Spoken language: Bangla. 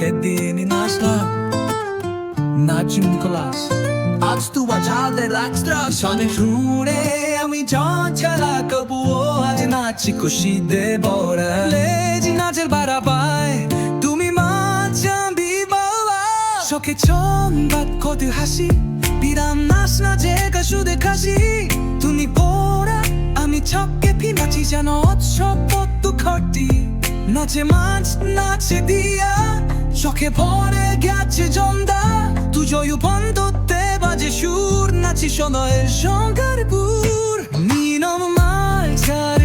Kedini naşla Naçim Nikolas আজ তুয়া চাঁদের এক্সট্রা সনে শুনে আমি চঞ্চলা কবুও আজ নাচি খুশিতে ভরা লেজি নাচের বাড়া পায় তুমি মাঝাবি বাবা শোকে চমবাদ কদু হাসি 비람 나스나 제가 슈데 카시 তুমি পড়া আমি ছকে 피나치잖아 어쩌고 커티 나चे 만ch 나चे দিয়া চোখে ভরে গেছে জন্দা তুজয়ু বন্ধ তে বাজে সুর নাচি শোনায় সংগার বুর নি নম মাল ছাড়ে